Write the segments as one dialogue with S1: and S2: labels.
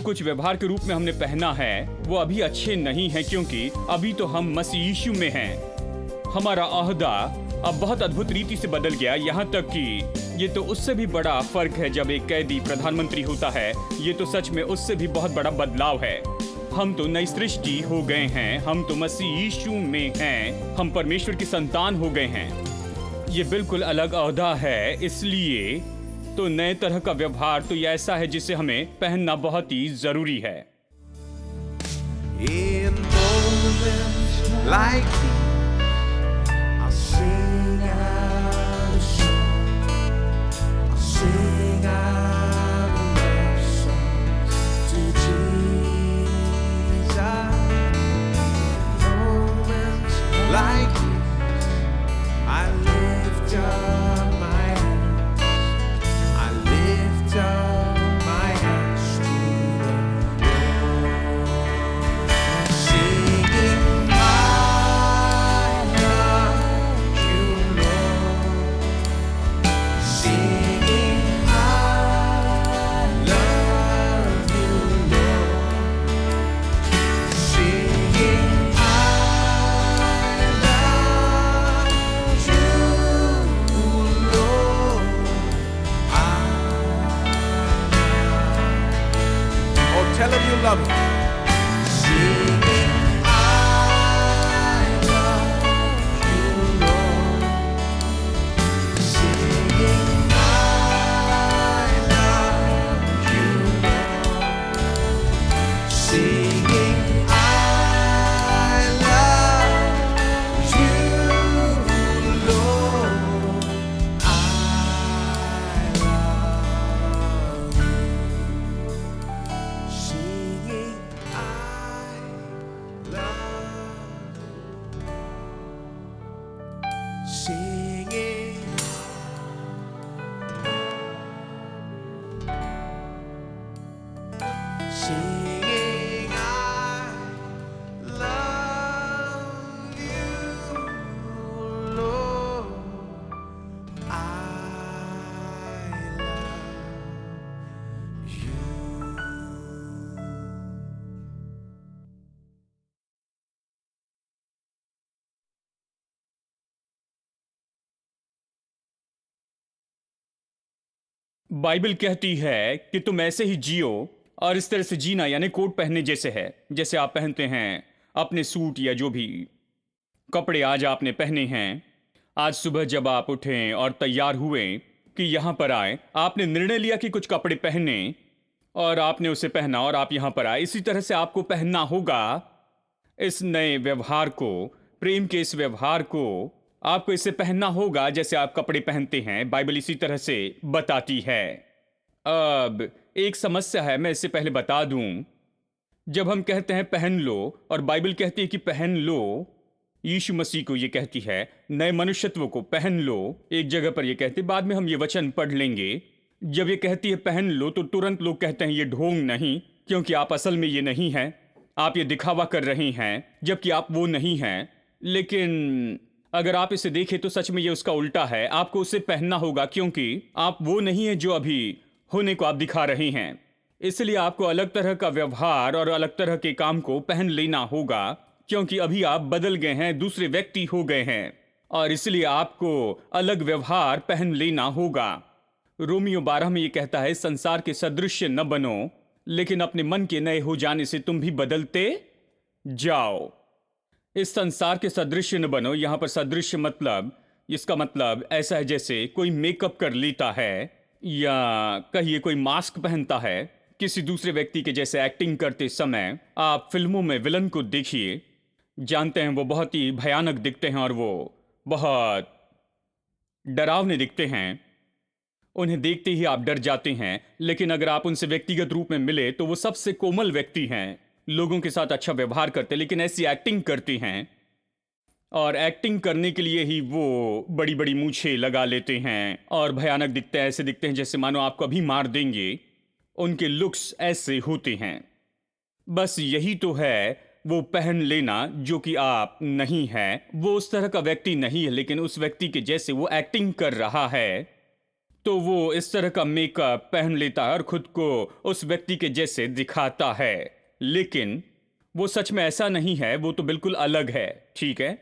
S1: कुछ व्यवहार के रूप में हमने पहना है वो अभी अच्छे नहीं हैं, क्योंकि अभी तो हम मसीह यीशु में हैं। हमारा ओहदा अब बहुत अद्भुत रीति से बदल गया, यहाँ तक कि ये तो उससे भी बड़ा फर्क है जब एक कैदी प्रधानमंत्री होता है। ये तो सच में उससे भी बहुत बड़ा बदलाव है। हम तो नई सृष्टि हो गए हैं, हम तो मसीह यीशु में हैं, हम परमेश्वर की संतान हो गए हैं। ये बिल्कुल अलग ओहदा है, इसलिए तो नए तरह का व्यवहार तो ये ऐसा है जिसे हमें पहनना बहुत ही जरूरी है।
S2: In moments like these, I'll sing out a song. I'll sing out a love song to Jesus. Moments like these, I lift up my hands. I lift up my hands to the Lord, singing, I love you, Lord. Singing, I love you, Lord. Singing, I love you, Lord. Oh, tell him you love him. Singing, I love you, Lord. Singing, I love you, Lord. Singing, I love you, Lord. I love you. Singing, I love you. Singing, singing, I love you, Lord. I love you.
S1: Bible कहती है कि तुम ऐसे ही जियो, और इस तरह से जीना यानी कोट पहनने जैसे है, जैसे आप पहनते हैं अपने सूट या जो भी कपड़े आज आपने पहने हैं। आज सुबह जब आप उठें और तैयार हुए कि यहाँ पर आए, आपने निर्णय लिया कि कुछ कपड़े पहने और आपने उसे पहना और आप यहाँ पर आए। इसी तरह से आपको पहनना होगा इस नए व्यवहार को, प्रेम के इस व्यवहार को। आपको इसे पहनना होगा जैसे आप कपड़े पहनते हैं। बाइबल इसी तरह से बताती है। अब एक समस्या है, मैं इससे पहले बता दूं। जब हम कहते हैं पहन लो और बाइबल कहती है कि पहन लो, यीशु मसीह को ये कहती है नए मनुष्यत्व को पहन लो। एक जगह पर ये कहती है, बाद में हम ये वचन पढ़ लेंगे। जब ये कहती है पहन लो तो तुरंत लोग कहते हैं ये ढोंग नहीं, क्योंकि आप असल में ये नहीं हैं, आप ये दिखावा कर रहे हैं, जबकि आप वो नहीं हैं। लेकिन अगर आप इसे देखें तो सच में ये उसका उल्टा है। आपको उसे पहनना होगा क्योंकि आप वो नहीं है जो अभी होने को आप दिखा रहे हैं। इसलिए आपको अलग तरह का व्यवहार और अलग तरह के काम को पहन लेना होगा, क्योंकि अभी आप बदल गए हैं, दूसरे व्यक्ति हो गए हैं, और इसलिए आपको अलग व्यवहार पहन लेना होगा। रोमियो 12 में ये कहता है, संसार के सदृश्य न बनो, लेकिन अपने मन के नए हो जाने से तुम भी बदलते जाओ। इस संसार के सदृश्य न बनो। यहां पर सदृश्य मतलब, इसका मतलब ऐसा है जैसे कोई मेकअप कर लेता है या कहिए कोई मास्क पहनता है किसी दूसरे व्यक्ति के जैसे एक्टिंग करते समय। आप फिल्मों में विलन को देखिए, जानते हैं वो बहुत ही भयानक दिखते हैं और वो बहुत डरावने दिखते हैं। उन्हें देखते ही आप डर जाते हैं। लेकिन अगर आप उनसे व्यक्तिगत रूप में मिले तो वो सबसे कोमल व्यक्ति हैं, लोगों के साथ अच्छा व्यवहार करते, लेकिन ऐसी एक्टिंग करती हैं। और एक्टिंग करने के लिए ही वो बड़ी बड़ी मूछें लगा लेते हैं और भयानक दिखते हैं, ऐसे दिखते हैं जैसे मानो आपको अभी मार देंगे। उनके लुक्स ऐसे होते हैं। बस यही तो है वो पहन लेना जो कि आप नहीं है। वो उस तरह का व्यक्ति नहीं है, लेकिन उस व्यक्ति के जैसे वो एक्टिंग कर रहा है। तो वो इस तरह का मेकअप पहन लेता है और खुद को उस व्यक्ति के जैसे दिखाता है। लेकिन वो सच में ऐसा नहीं है, वो तो बिल्कुल अलग है, ठीक है।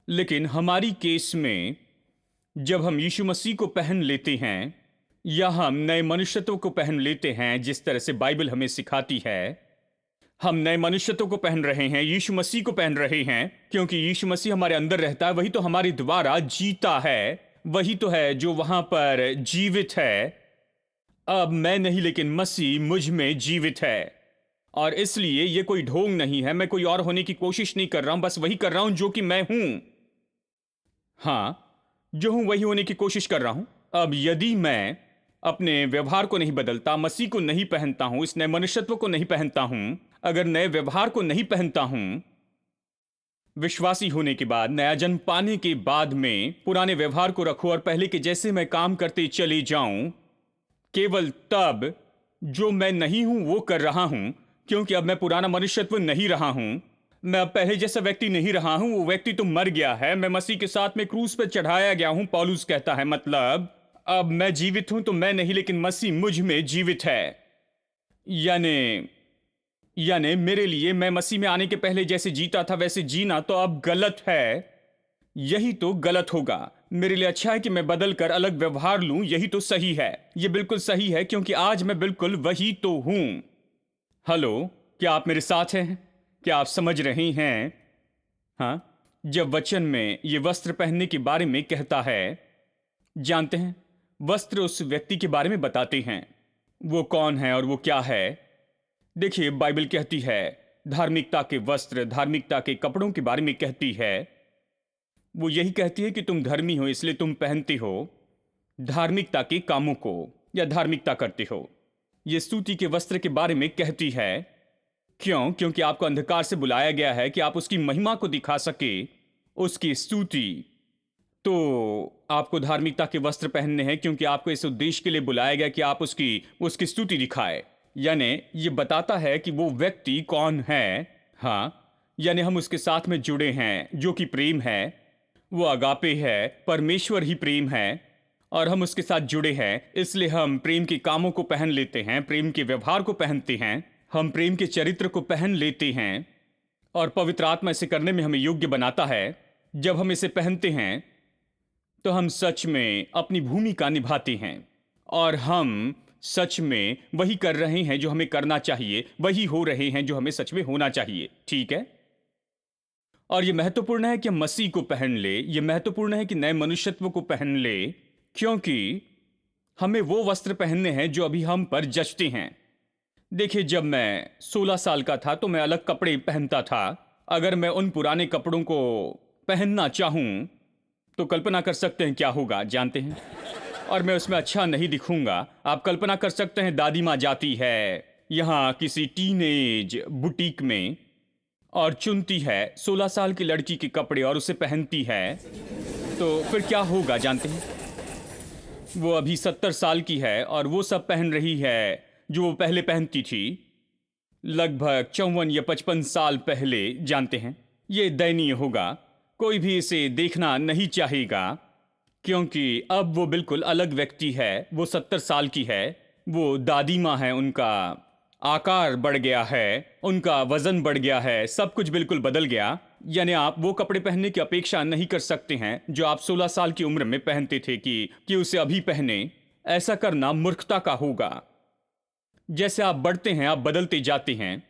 S1: लेकिन हमारी केस में जब हम यीशु मसीह को पहन लेते हैं या हम नए मनुष्यत्व को पहन लेते हैं, जिस तरह से बाइबल हमें सिखाती है, हम नए मनुष्यत्व को पहन रहे हैं, यीशु मसीह को पहन रहे हैं, क्योंकि यीशु मसीह हमारे अंदर रहता है, वही तो हमारे द्वारा जीता है, वही तो है जो वहां पर जीवित है। अब मैं नहीं, लेकिन मसीह मुझ में जीवित है। और इसलिए ये कोई ढोंग नहीं है, मैं कोई और होने की कोशिश नहीं कर रहा हूं, बस वही कर रहा हूं जो कि मैं हूं। हाँ, जो हूं वही होने की कोशिश कर रहा हूं। अब यदि मैं अपने व्यवहार को नहीं बदलता, मसीह को नहीं पहनता हूं, इस नए मनुष्यत्व को नहीं पहनता हूं, अगर नए व्यवहार को नहीं पहनता हूं, विश्वासी होने के बाद, नया जन्म पाने के बाद में पुराने व्यवहार को रखूं और पहले के जैसे मैं काम करते चले जाऊं, केवल तब जो मैं नहीं हूं वो कर रहा हूं, क्योंकि अब मैं पुराना मनुष्यत्व नहीं रहा हूं, मैं अब पहले जैसा व्यक्ति नहीं रहा हूं, वो व्यक्ति तो मर गया है, मैं मसीह के साथ में क्रूस पर चढ़ाया गया हूं, पौलुस कहता है। मतलब अब मैं जीवित हूं तो मैं नहीं, लेकिन मसीह मुझ में जीवित है। यानी यानी मेरे लिए मैं मसीह में आने के पहले जैसे जीता था वैसे जीना तो अब गलत है। यही तो गलत होगा। मेरे लिए अच्छा है कि मैं बदल कर अलग व्यवहार लूं, यही तो सही है। यह बिल्कुल सही है, क्योंकि आज मैं बिल्कुल वही तो हूं। हेलो, क्या आप मेरे साथ हैं? क्या आप समझ रहे हैं? हाँ, जब वचन में ये वस्त्र पहनने के बारे में कहता है, जानते हैं, वस्त्र उस व्यक्ति के बारे में बताते हैं, वो कौन है और वो क्या है। देखिए, बाइबल कहती है धार्मिकता के वस्त्र, धार्मिकता के कपड़ों के बारे में कहती है। वो यही कहती है कि तुम धर्मी हो इसलिए तुम पहनते हो धार्मिकता के कामों को या धार्मिकता करते हो। ये स्तुति के वस्त्र के बारे में कहती है। क्यों? क्योंकि आपको अंधकार से बुलाया गया है कि आप उसकी महिमा को दिखा सके, उसकी स्तुति। तो आपको धार्मिकता के वस्त्र पहनने हैं, क्योंकि आपको इस उद्देश्य के लिए बुलाया गया कि आप उसकी स्तुति दिखाए। यानी ये बताता है कि वो व्यक्ति कौन है। हाँ, यानी हम उसके साथ में जुड़े हैं, जो कि प्रेम है। वो अगापे है, परमेश्वर ही प्रेम है, और हम उसके साथ जुड़े हैं, इसलिए हम प्रेम के कामों को पहन लेते हैं, प्रेम के व्यवहार को पहनते हैं, हम प्रेम के चरित्र को पहन लेते हैं, और पवित्र आत्मा इसे करने में हमें योग्य बनाता है। जब हम इसे पहनते हैं तो हम सच में अपनी भूमिका निभाते हैं, और हम सच में वही कर रहे हैं जो हमें करना चाहिए, वही हो रहे हैं जो हमें सच में होना चाहिए, ठीक है। और यह महत्वपूर्ण है कि हम मसीह को पहन ले, यह महत्वपूर्ण है कि नए मनुष्यत्व को पहन ले, क्योंकि हमें वो वस्त्र पहनने हैं जो अभी हम पर जचते हैं। देखिए, जब मैं 16 साल का था तो मैं अलग कपड़े पहनता था। अगर मैं उन पुराने कपड़ों को पहनना चाहूं तो कल्पना कर सकते हैं क्या होगा, जानते हैं। और मैं उसमें अच्छा नहीं दिखूंगा। आप कल्पना कर सकते हैं, दादी माँ जाती है यहाँ किसी टीनेज बुटीक में और चुनती है 16 साल की लड़की के कपड़े और उसे पहनती है, तो फिर क्या होगा, जानते हैं। वो अभी 70 साल की है और वो सब पहन रही है जो वो पहले पहनती थी, लगभग 54 या 55 साल पहले, जानते हैं। ये दयनीय होगा, कोई भी इसे देखना नहीं चाहेगा, क्योंकि अब वो बिल्कुल अलग व्यक्ति है। वो 70 साल की है, वो दादी माँ है, उनका आकार बढ़ गया है, उनका वजन बढ़ गया है, सब कुछ बिल्कुल बदल गया। यानी आप वो कपड़े पहनने की अपेक्षा नहीं कर सकते हैं जो आप 16 साल की उम्र में पहनते थे कि उसे अभी पहने। ऐसा करना मूर्खता का होगा। जैसे आप बढ़ते हैं, आप बदलते जाते हैं,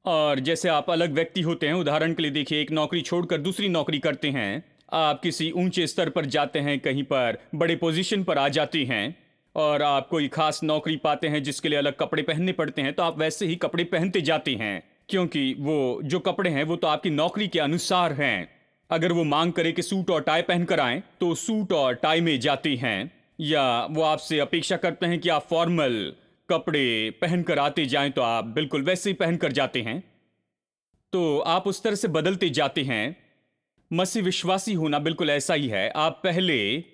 S1: और जैसे आप अलग व्यक्ति होते हैं। उदाहरण के लिए देखिए, एक नौकरी छोड़कर दूसरी नौकरी करते हैं, आप किसी ऊंचे स्तर पर जाते हैं, कहीं पर बड़े पोजीशन पर आ जाते हैं, और आप कोई खास नौकरी पाते हैं जिसके लिए अलग कपड़े पहनने पड़ते हैं, तो आप वैसे ही कपड़े पहनते जाते हैं, क्योंकि वो जो कपड़े हैं वो तो आपकी नौकरी के अनुसार हैं। अगर वो मांग करे कि सूट और टाई पहन कर आए तो सूट और टाई में जाते हैं, या वो आपसे अपेक्षा करते हैं कि आप फॉर्मल कपड़े पहनकर आते जाएं तो आप बिल्कुल वैसे ही पहनकर जाते हैं। तो आप उस तरह से बदलते जाते हैं। मसीह विश्वासी होना बिल्कुल ऐसा ही है। आप पहले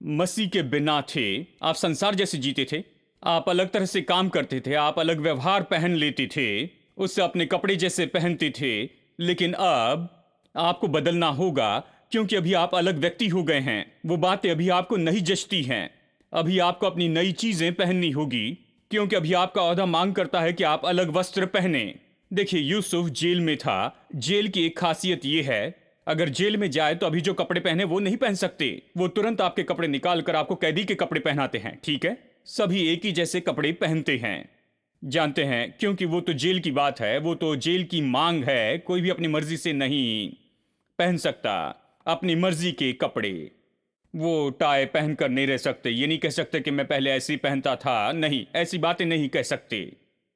S1: मसीह के बिना थे, आप संसार जैसे जीते थे, आप अलग तरह से काम करते थे, आप अलग व्यवहार पहन लेते थे, उससे अपने कपड़े जैसे पहनते थे। लेकिन अब आपको बदलना होगा, क्योंकि अभी आप अलग व्यक्ति हो गए हैं। वो बातें अभी आपको नहीं जचती हैं। अभी आपको अपनी नई चीजें पहननी होगी, क्योंकि अभी आपका ओहदा मांग करता है कि आप अलग वस्त्र पहने। देखिए, यूसुफ जेल में था। जेल की एक खासियत यह है, अगर जेल में जाए तो अभी जो कपड़े पहने वो नहीं पहन सकते। वो तुरंत आपके कपड़े निकाल कर आपको कैदी के कपड़े पहनाते हैं। ठीक है, सभी एक ही जैसे कपड़े पहनते हैं, जानते हैं, क्योंकि वो तो जेल की बात है, वो तो जेल की मांग है। कोई भी अपनी मर्जी से नहीं पहन सकता अपनी मर्जी के कपड़े। वो टाई पहनकर नहीं रह सकते। ये नहीं कह सकते कि मैं पहले ऐसे ही पहनता था। नहीं, ऐसी बातें नहीं कह सकते।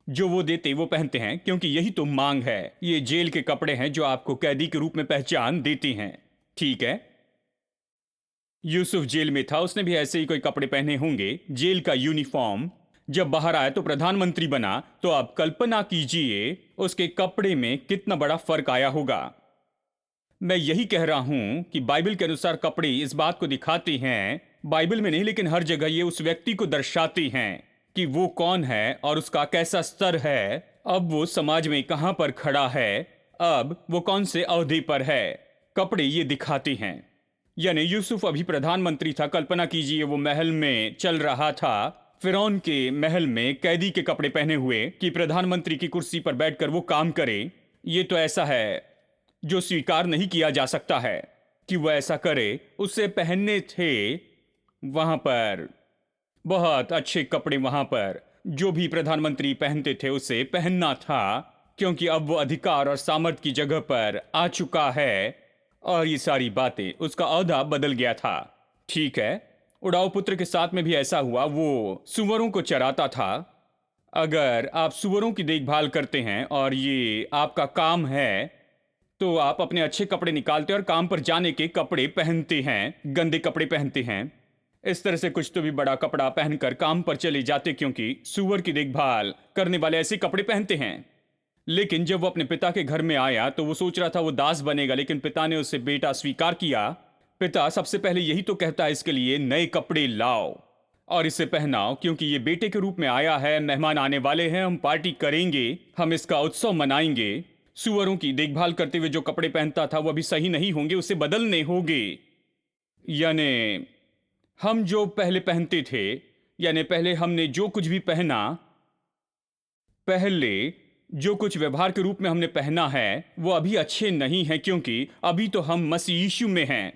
S1: जो वो देते वो पहनते हैं, क्योंकि यही तो मांग है। ये जेल के कपड़े हैं जो आपको कैदी के रूप में पहचान देती हैं। ठीक है, यूसुफ जेल में था, उसने भी ऐसे ही कोई कपड़े पहने होंगे, जेल का यूनिफॉर्म। जब बाहर आया तो प्रधानमंत्री बना, तो आप कल्पना कीजिए उसके कपड़े में कितना बड़ा फर्क आया होगा। मैं यही कह रहा हूं कि बाइबल के अनुसार कपड़े इस बात को दिखाते हैं, बाइबल में नहीं लेकिन हर जगह ये उस व्यक्ति को दर्शाते हैं कि वो कौन है और उसका कैसा स्तर है, अब वो समाज में कहां पर खड़ा है, अब वो कौन से ओहदे पर है। कपड़े ये दिखाते हैं। यानी यूसुफ अभी प्रधानमंत्री था। कल्पना कीजिए वो महल में चल रहा था, फिरौन के महल में कैदी के कपड़े पहने हुए, कि प्रधानमंत्री की कुर्सी पर बैठकर वो काम करे। ये तो ऐसा है जो स्वीकार नहीं किया जा सकता है कि वह ऐसा करे। उसे पहनने थे वहां पर बहुत अच्छे कपड़े, वहां पर जो भी प्रधानमंत्री पहनते थे उसे पहनना था, क्योंकि अब वो अधिकार और सामर्थ्य की जगह पर आ चुका है और ये सारी बातें, उसका ओहदा बदल गया था। ठीक है, उड़ाऊ पुत्र के साथ में भी ऐसा हुआ। वो सुअरों को चराता था। अगर आप सुअरों की देखभाल करते हैं और ये आपका काम है, तो आप अपने अच्छे कपड़े निकालते हैं और काम पर जाने के कपड़े पहनते हैं, गंदे कपड़े पहनते हैं। इस तरह से कुछ तो भी बड़ा कपड़ा पहनकर काम पर चले जाते, क्योंकि सुअर की देखभाल करने वाले ऐसे कपड़े पहनते हैं। लेकिन जब वो अपने पिता के घर में आया तो वो सोच रहा था वो दास बनेगा, लेकिन पिता ने उसे बेटा स्वीकार किया। पिता सबसे पहले यही तो कहता है इसके लिए, नए कपड़े लाओ और इसे पहनाओ, क्योंकि ये बेटे के रूप में आया है, मेहमान आने वाले हैं, हम पार्टी करेंगे, हम इसका उत्सव मनाएंगे। सुअरों की देखभाल करते हुए जो कपड़े पहनता था वो अभी सही नहीं होंगे, उसे बदलने होंगे। यानी हम जो पहले पहनते थे, यानी पहले हमने जो कुछ भी पहना, पहले जो कुछ व्यवहार के रूप में हमने पहना है वो अभी अच्छे नहीं है, क्योंकि अभी तो हम मसीह यीशु में हैं।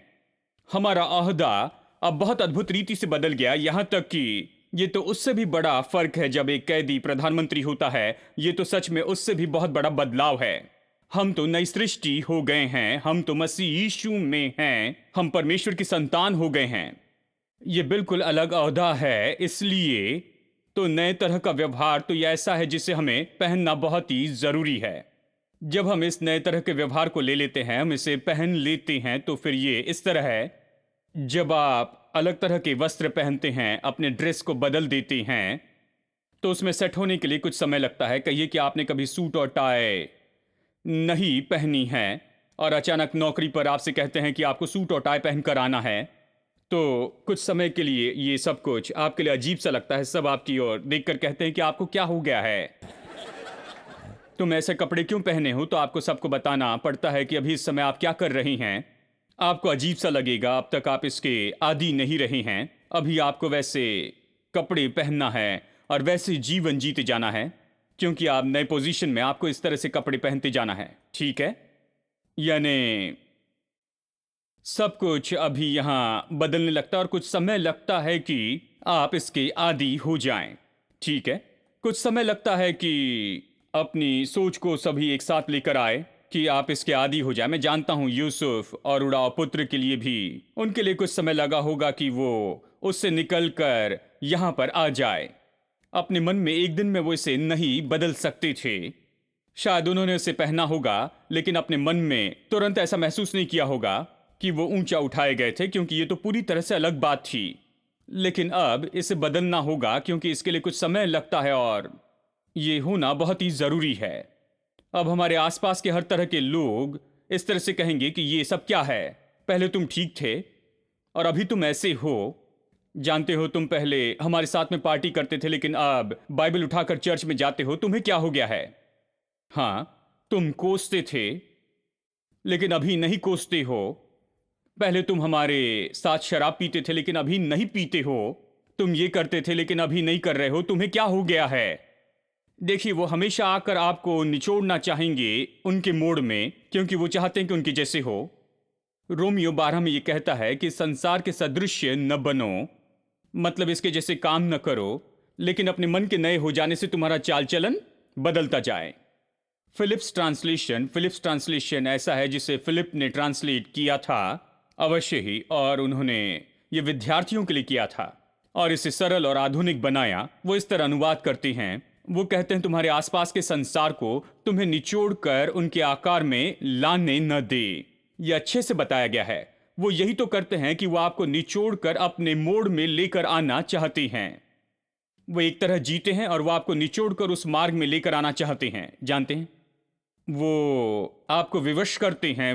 S1: हमारा ओहदा अब बहुत अद्भुत रीति से बदल गया, यहां तक कि ये तो उससे भी बड़ा फर्क है जब एक कैदी प्रधानमंत्री होता है। ये तो सच में उससे भी बहुत बड़ा बदलाव है। हम तो नई सृष्टि हो गए हैं, हम तो मसीह यीशु में हैं, हम परमेश्वर की संतान हो गए हैं। ये बिल्कुल अलग ओहदा है। इसलिए तो नए तरह का व्यवहार तो ये ऐसा है जिसे हमें पहनना बहुत ही जरूरी है। जब हम इस नए तरह के व्यवहार को ले लेते हैं, हम इसे पहन लेते हैं, तो फिर ये इस तरह है, जब आप अलग तरह के वस्त्र पहनते हैं, अपने ड्रेस को बदल देते हैं, तो उसमें सेट होने के लिए कुछ समय लगता है। कहिए कि आपने कभी सूट और टाई नहीं पहनी है और अचानक नौकरी पर आपसे कहते हैं कि आपको सूट और टाई पहनकर आना है, तो कुछ समय के लिए ये सब कुछ आपके लिए अजीब सा लगता है। सब आपकी ओर देखकर कहते हैं कि आपको क्या हो गया है, तुम ऐसे कपड़े क्यों पहने हो। तो आपको सबको बताना पड़ता है कि अभी इस समय आप क्या कर रही हैं। आपको अजीब सा लगेगा, अब तक आप इसके आदी नहीं रहे हैं। अभी आपको वैसे कपड़े पहनना है और वैसे जीवन जीते जाना है, क्योंकि आप नए पोजीशन में, आपको इस तरह से कपड़े पहनते जाना है। ठीक है, यानी सब कुछ अभी यहां बदलने लगता है और कुछ समय लगता है कि आप इसके आदी हो जाएं। ठीक है, कुछ समय लगता है कि अपनी सोच को सभी एक साथ लेकर आए कि आप इसके आदी हो जाए। मैं जानता हूं यूसुफ और उड़ाव पुत्र के लिए भी, उनके लिए कुछ समय लगा होगा कि वो उससे निकलकर यहां पर आ जाए। अपने मन में एक दिन में वो इसे नहीं बदल सकते थे। शायद उन्होंने उसे पहना होगा, लेकिन अपने मन में तुरंत ऐसा महसूस नहीं किया होगा कि वो ऊंचा उठाए गए थे, क्योंकि ये तो पूरी तरह से अलग बात थी। लेकिन अब इसे बदलना होगा, क्योंकि इसके लिए कुछ समय लगता है और ये होना बहुत ही जरूरी है। अब हमारे आसपास के हर तरह के लोग इस तरह से कहेंगे कि ये सब क्या है, पहले तुम ठीक थे और अभी तुम ऐसे हो। जानते हो, तुम पहले हमारे साथ में पार्टी करते थे, लेकिन अब बाइबल उठाकर चर्च में जाते हो, तुम्हें क्या हो गया है। हाँ, तुम कोसते थे, लेकिन अभी नहीं कोसते हो। पहले तुम हमारे साथ शराब पीते थे, लेकिन अभी नहीं पीते हो। तुम ये करते थे लेकिन अभी नहीं कर रहे हो, तुम्हें क्या हो गया है? देखिए, वो हमेशा आकर आपको निचोड़ना चाहेंगे उनके मोड़ में, क्योंकि वो चाहते हैं कि उनके जैसे हो। रोमियो 12 में ये कहता है कि संसार के सदृश्य न बनो, मतलब इसके जैसे काम न करो, लेकिन अपने मन के नए हो जाने से तुम्हारा चाल चलन बदलता जाए। फिलिप्स ट्रांसलेशन ऐसा है जिसे फिलिप ने ट्रांसलेट किया था, अवश्य ही, और उन्होंने ये विद्यार्थियों के लिए किया था और इसे सरल और आधुनिक बनाया। वो इस तरह अनुवाद करते हैं, वो कहते हैं तुम्हारे आसपास के संसार को तुम्हें निचोड़ कर उनके आकार में लाने न दे। ये अच्छे से बताया गया है। वो यही तो करते हैं कि वो आपको निचोड़ कर अपने मोड़ में लेकर आना चाहते हैं। वो एक तरह जीते हैं और वो आपको निचोड़ कर उस मार्ग में लेकर आना चाहते हैं, जानते हैं? वो आपको विवश करते हैं।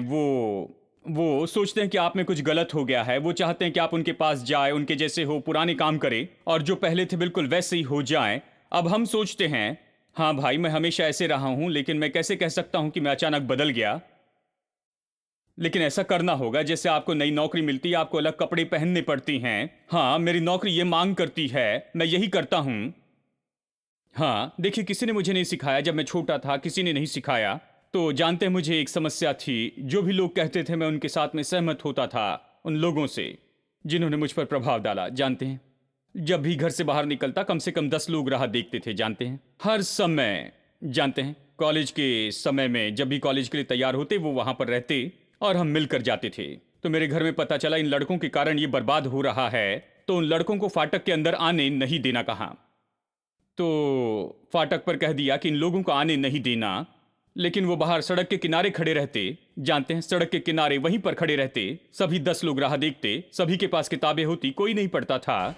S1: वो सोचते हैं कि आप में कुछ गलत हो गया है। वो चाहते हैं कि आप उनके पास जाए, उनके जैसे हो, पुराने काम करें और जो पहले थे बिल्कुल वैसे ही हो जाएं। अब हम सोचते हैं, हाँ भाई, मैं हमेशा ऐसे रहा हूं, लेकिन मैं कैसे कह सकता हूं कि मैं अचानक बदल गया? लेकिन ऐसा करना होगा। जैसे आपको नई नौकरी मिलती है, आपको अलग कपड़े पहनने पड़ती हैं। हाँ, मेरी नौकरी ये मांग करती है, मैं यही करता हूं। हाँ, देखिए, किसी ने मुझे नहीं सिखाया। जब मैं छोटा था किसी ने नहीं सिखाया। तो जानते हैं, मुझे एक समस्या थी। जो भी लोग कहते थे मैं उनके साथ में सहमत होता था, उन लोगों से जिन्होंने मुझ पर प्रभाव डाला। जानते हैं, जब भी घर से बाहर निकलता कम से कम 10 लोग राह देखते थे, जानते हैं, हर समय। जानते हैं, कॉलेज के समय में जब भी कॉलेज के लिए तैयार होते वो वहां पर रहते और हम मिलकर जाते थे। तो मेरे घर में पता चला इन लड़कों के कारण ये बर्बाद हो रहा है, तो उन लड़कों को फाटक के अंदर आने नहीं देना कहा। तो फाटक पर कह दिया कि इन लोगों को आने नहीं देना, लेकिन वो बाहर सड़क के किनारे खड़े रहते। जानते हैं, सड़क के किनारे वहीं पर खड़े रहते। सभी 10 लोग राह देखते, सभी के पास किताबें होती, कोई नहीं पढ़ता था।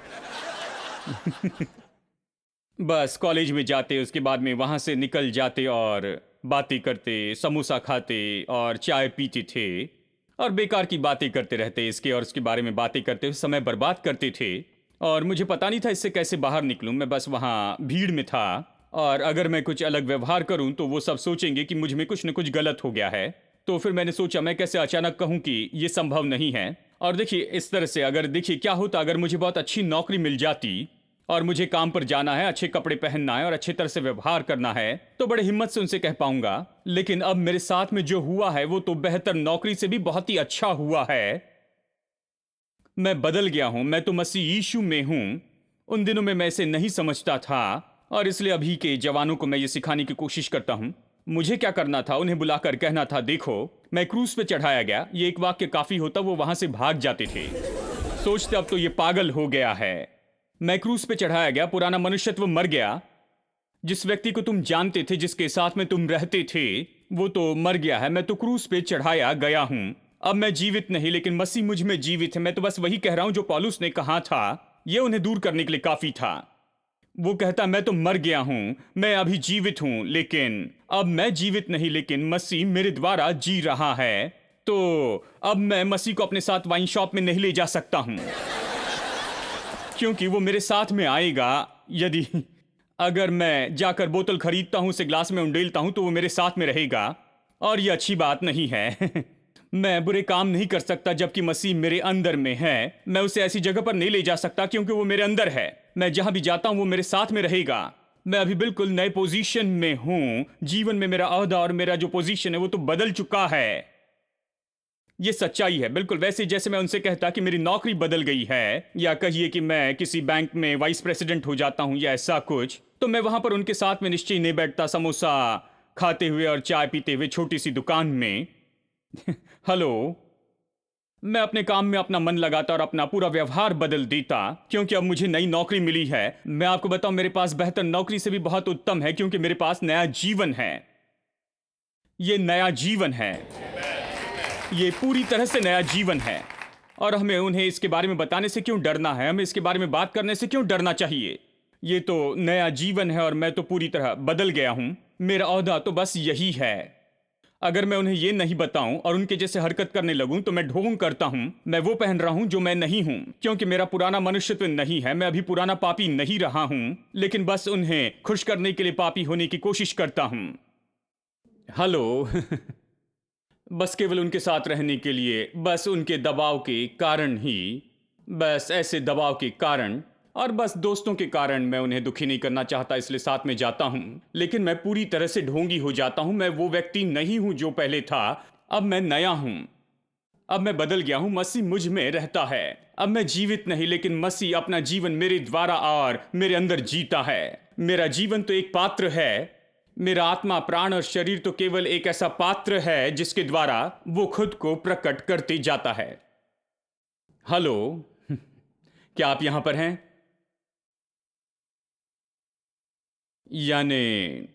S1: बस कॉलेज में जाते, उसके बाद में वहां से निकल जाते और बातें करते, समोसा खाते और चाय पीते थे और बेकार की बातें करते रहते। इसके और उसके बारे में बातें करते हुए समय बर्बाद करते थे और मुझे पता नहीं था इससे कैसे बाहर निकलूं। मैं बस वहां भीड़ में था और अगर मैं कुछ अलग व्यवहार करूं तो वो सब सोचेंगे कि मुझ में कुछ न कुछ गलत हो गया है। तो फिर मैंने सोचा, मैं कैसे अचानक कहूं कि ये संभव नहीं है। और देखिए, इस तरह से अगर देखिए क्या होता, अगर मुझे बहुत अच्छी नौकरी मिल जाती और मुझे काम पर जाना है, अच्छे कपड़े पहनना है और अच्छे तरह से व्यवहार करना है, तो बड़े हिम्मत से उनसे कह पाऊंगा। लेकिन अब मेरे साथ में जो हुआ है वो तो बेहतर नौकरी से भी बहुत ही अच्छा हुआ है। मैं बदल गया हूं, मैं तो मसीह यीशु में हूं। उन दिनों में मैं इसे नहीं समझता था और इसलिए अभी के जवानों को मैं ये सिखाने की कोशिश करता हूं। मुझे क्या करना था, उन्हें बुलाकर कहना था, देखो मैं क्रूज पे चढ़ाया गया। ये एक वाक्य काफी होता, वो वहां से भाग जाते थे। सोचते अब तो ये पागल हो गया है। मैं क्रूज पे चढ़ाया गया, पुराना मनुष्यत्व मर गया। जिस व्यक्ति को तुम जानते थे, जिसके साथ में तुम रहते थे, वो तो मर गया है। मैं तो क्रूज पे चढ़ाया गया हूं। अब मैं जीवित नहीं, लेकिन मसीह मुझ में जीवित है। मैं तो बस वही कह रहा हूं जो पौलुस ने कहा था। ये उन्हें दूर करने के लिए काफी था। वो कहता, मैं तो मर गया हूं, मैं अभी जीवित हूं, लेकिन अब मैं जीवित नहीं, लेकिन मसीह मेरे द्वारा जी रहा है। तो अब मैं मसीह को अपने साथ वाइन शॉप में नहीं ले जा सकता हूं, क्योंकि वो मेरे साथ में आएगा। यदि अगर मैं जाकर बोतल खरीदता हूं, उसे ग्लास में उंडेलता हूं, तो वो मेरे साथ में रहेगा और ये अच्छी बात नहीं है। मैं बुरे काम नहीं कर सकता जबकि मसीह मेरे अंदर में है। मैं उसे ऐसी जगह पर नहीं ले जा सकता क्योंकि वो मेरे अंदर है। मैं जहां भी जाता हूं वो मेरे साथ में रहेगा। मैं अभी बिल्कुल नए पोजीशन में हूं। जीवन में मेरा ओहदा और मेरा जो पोजीशन है वो तो बदल चुका है। ये सच्चाई है, बिल्कुल वैसे जैसे मैं उनसे कहता कि मेरी नौकरी बदल गई है, या कहिए कि मैं किसी बैंक में वाइस प्रेसिडेंट हो जाता हूं या ऐसा कुछ, तो मैं वहां पर उनके साथ में निश्चय नहीं बैठता, समोसा खाते हुए और चाय पीते हुए छोटी सी दुकान में। हेलो, मैं अपने काम में अपना मन लगाता और अपना पूरा व्यवहार बदल देता, क्योंकि अब मुझे नई नौकरी मिली है। मैं आपको बताऊं, मेरे पास बेहतर नौकरी से भी बहुत उत्तम है, क्योंकि मेरे पास नया जीवन है। ये नया जीवन है, ये पूरी तरह से नया जीवन है। और हमें उन्हें इसके बारे में बताने से क्यों डरना है? हमें इसके बारे में बात करने से क्यों डरना चाहिए? ये तो नया जीवन है और मैं तो पूरी तरह बदल गया हूं। मेरा ओहदा तो बस यही है। अगर मैं उन्हें ये नहीं बताऊं और उनके जैसे हरकत करने लगूं तो मैं ढोंग करता हूं। मैं वो पहन रहा हूं जो मैं नहीं हूं, क्योंकि मेरा पुराना मनुष्यत्व नहीं है। मैं अभी पुराना पापी नहीं रहा हूं, लेकिन बस उन्हें खुश करने के लिए पापी होने की कोशिश करता हूं। हेलो। बस केवल उनके साथ रहने के लिए, बस उनके दबाव के कारण ही, बस ऐसे दबाव के कारण। और बस दोस्तों के कारण मैं उन्हें दुखी नहीं करना चाहता, इसलिए साथ में जाता हूं। लेकिन मैं पूरी तरह से ढोंगी हो जाता हूं। मैं वो व्यक्ति नहीं हूं जो पहले था। अब मैं नया हूं। अब मैं बदल गया हूं। मसीह मुझ में रहता है। अब मैं जीवित नहीं, लेकिन मसीह अपना जीवन मेरे द्वारा और मेरे अंदर जीता है। मेरा जीवन तो एक पात्र है। मेरा आत्मा, प्राण और शरीर तो केवल एक ऐसा पात्र है जिसके द्वारा वो खुद को प्रकट करते जाता है। हेलो, क्या आप यहां पर हैं? यानी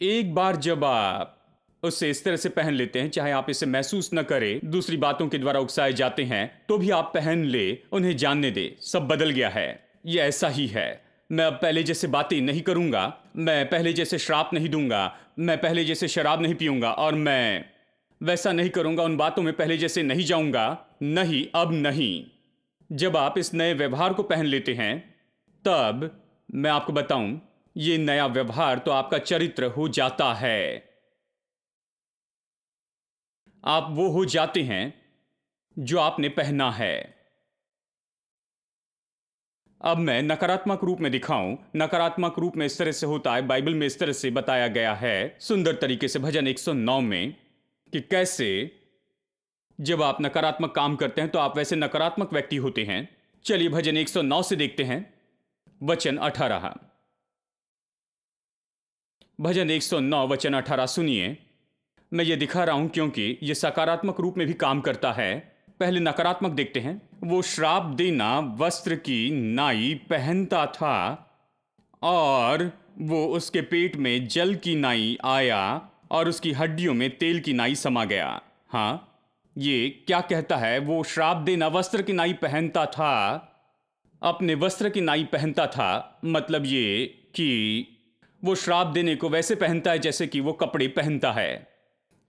S1: एक बार जब आप उसे इस तरह से पहन लेते हैं, चाहे आप इसे महसूस न करें, दूसरी बातों के द्वारा उकसाए जाते हैं, तो भी आप पहन ले, उन्हें जानने दे, सब बदल गया है। यह ऐसा ही है। मैं अब पहले जैसे बातें नहीं करूंगा। मैं पहले जैसे श्राप नहीं दूंगा। मैं पहले जैसे शराब नहीं पीऊंगा। और मैं वैसा नहीं करूंगा। उन बातों में पहले जैसे नहीं जाऊंगा। नहीं, अब नहीं। जब आप इस नए व्यवहार को पहन लेते हैं, तब मैं आपको बताऊं, ये नया व्यवहार तो आपका चरित्र हो जाता है। आप वो हो जाते हैं जो आपने पहना है। अब मैं नकारात्मक रूप में दिखाऊं। नकारात्मक रूप में इस तरह से होता है, बाइबल में इस तरह से बताया गया है सुंदर तरीके से भजन 109 में, कि कैसे जब आप नकारात्मक काम करते हैं तो आप वैसे नकारात्मक व्यक्ति होते हैं। चलिए भजन 109 से देखते हैं, वचन 18। भजन 109 वचन 18 सुनिए। मैं ये दिखा रहा हूं क्योंकि ये सकारात्मक रूप में भी काम करता है। पहले नकारात्मक देखते हैं। वो श्राप देना वस्त्र की नाई पहनता था और वो उसके पेट में जल की नाई आया और उसकी हड्डियों में तेल की नाई समा गया। हाँ, ये क्या कहता है? वो श्राप देना वस्त्र की नाई पहनता था, अपने वस्त्र की नाई पहनता था। मतलब ये कि वो श्राप देने को वैसे पहनता है जैसे कि वो कपड़े पहनता है।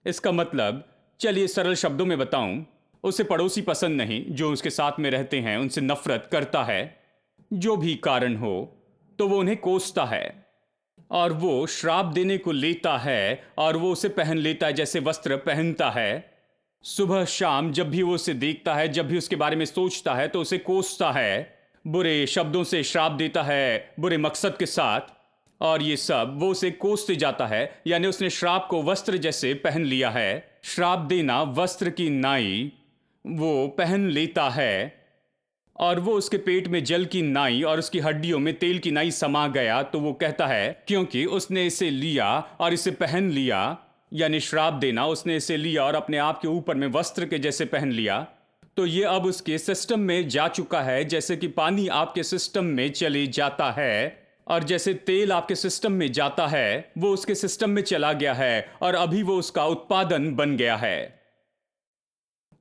S1: इसका मतलब, चलिए सरल शब्दों में बताऊं, उसे पड़ोसी पसंद नहीं, जो उसके साथ में रहते हैं उनसे नफरत करता है, जो भी कारण हो, तो वो उन्हें कोसता है और वो श्राप देने को लेता है और वो उसे पहन लेता है जैसे वस्त्र पहनता है। सुबह शाम जब भी वो उसे देखता है, जब भी उसके बारे में सोचता है, तो उसे कोसता है, बुरे शब्दों से श्राप देता है, बुरे मकसद के साथ। और ये सब वो उसे कोसते जाता है। यानी उसने श्राप को वस्त्र जैसे पहन लिया है। श्राप देना वस्त्र की नाई वो पहन लेता है और वो उसके पेट में जल की नाई और उसकी हड्डियों में तेल की नाई समा गया। तो वो कहता है क्योंकि उसने इसे लिया और इसे पहन लिया, यानी श्राप देना, उसने इसे लिया और अपने आप के ऊपर में वस्त्र के जैसे पहन लिया, तो ये अब उसके सिस्टम में जा चुका है। जैसे कि पानी आपके सिस्टम में चले जाता है और जैसे तेल आपके सिस्टम में जाता है, वो उसके सिस्टम में चला गया है और अभी वो उसका उत्पादन बन गया है।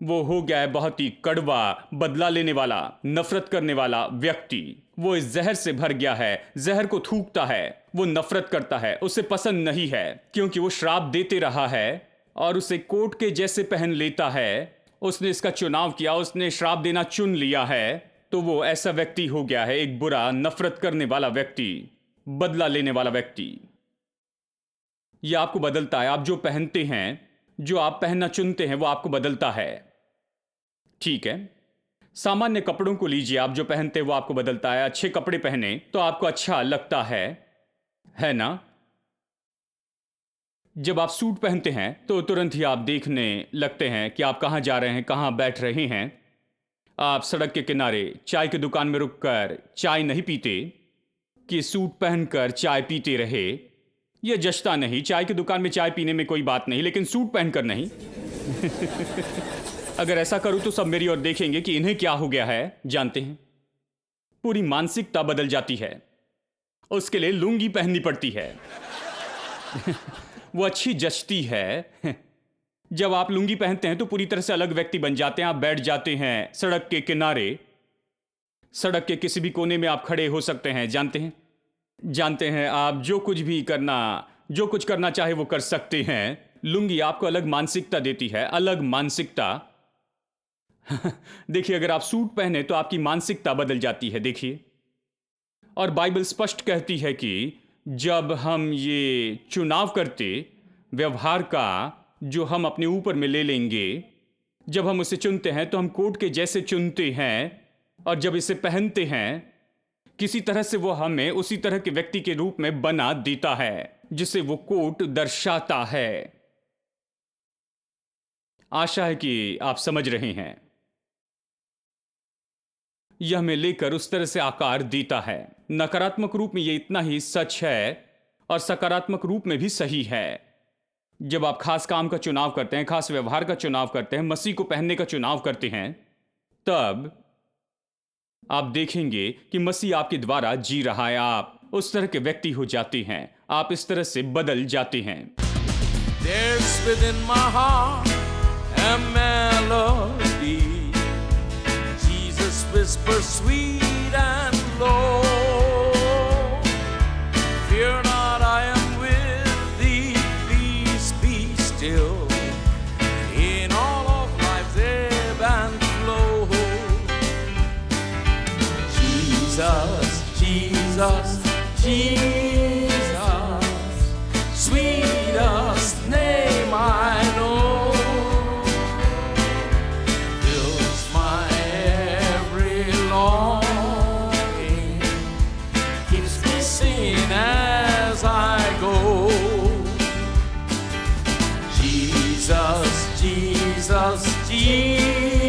S1: वो हो गया है बहुत ही कड़वा, बदला लेने वाला, नफरत करने वाला व्यक्ति। वो इस जहर से भर गया है, जहर को थूकता है, वो नफरत करता है, उसे पसंद नहीं है क्योंकि वो श्राप देते रहा है और उसे कोट के जैसे पहन लेता है। उसने इसका चुनाव किया, उसने श्राप देना चुन लिया है, तो वो ऐसा व्यक्ति हो गया है, एक बुरा, नफरत करने वाला व्यक्ति, बदला लेने वाला व्यक्ति। यह आपको बदलता है। आप जो पहनते हैं, जो आप पहनना चुनते हैं, वो आपको बदलता है। ठीक है, सामान्य कपड़ों को लीजिए। आप जो पहनते हैं वो आपको बदलता है। अच्छे कपड़े पहने तो आपको अच्छा लगता है ना? जब आप सूट पहनते हैं तो तुरंत ही आप देखने लगते हैं कि आप कहां जा रहे हैं, कहां बैठ रहे हैं। आप सड़क के किनारे चाय की दुकान में रुककर चाय नहीं पीते कि सूट पहनकर चाय पीते रहे। यह जचता नहीं। चाय की दुकान में चाय पीने में कोई बात नहीं, लेकिन सूट पहनकर नहीं। अगर ऐसा करूं तो सब मेरी ओर देखेंगे कि इन्हें क्या हो गया है। जानते हैं, पूरी मानसिकता बदल जाती है। उसके लिए लुंगी पहननी पड़ती है। वो अच्छी जचती है। जब आप लुंगी पहनते हैं तो पूरी तरह से अलग व्यक्ति बन जाते हैं। आप बैठ जाते हैं सड़क के किनारे, सड़क के किसी भी कोने में आप खड़े हो सकते हैं। जानते हैं आप जो कुछ करना चाहे वो कर सकते हैं। लुंगी आपको अलग मानसिकता देती है, अलग मानसिकता। देखिए, अगर आप सूट पहने तो आपकी मानसिकता बदल जाती है। देखिए, और बाइबल स्पष्ट कहती है कि जब हम ये चुनाव करते व्यवहार का, जो हम अपने ऊपर में ले लेंगे, जब हम उसे चुनते हैं तो हम कोट के जैसे चुनते हैं। और जब इसे पहनते हैं, किसी तरह से वो हमें उसी तरह के व्यक्ति के रूप में बना देता है जिसे वो कोट दर्शाता है। आशा है कि आप समझ रहे हैं। यह हमें लेकर उस तरह से आकार देता है। नकारात्मक रूप में यह इतना ही सच है और सकारात्मक रूप में भी सही है। जब आप खास काम का चुनाव करते हैं, खास व्यवहार का चुनाव करते हैं, मसीह को पहनने का चुनाव करते हैं, तब आप देखेंगे कि मसीह आपके द्वारा जी रहा है। आप उस तरह के व्यक्ति हो जाते हैं, आप इस तरह से बदल जाते हैं।
S2: There's within my heart a melody. Jesus whispers sweet and low. Fear not, I am with thee. Peace be still. In all of life's ebb and flow. Jesus, Jesus, Jesus, sweetest name I know, fills my every longing, keeps me singing as I go. Jesus, Jesus, Jesus.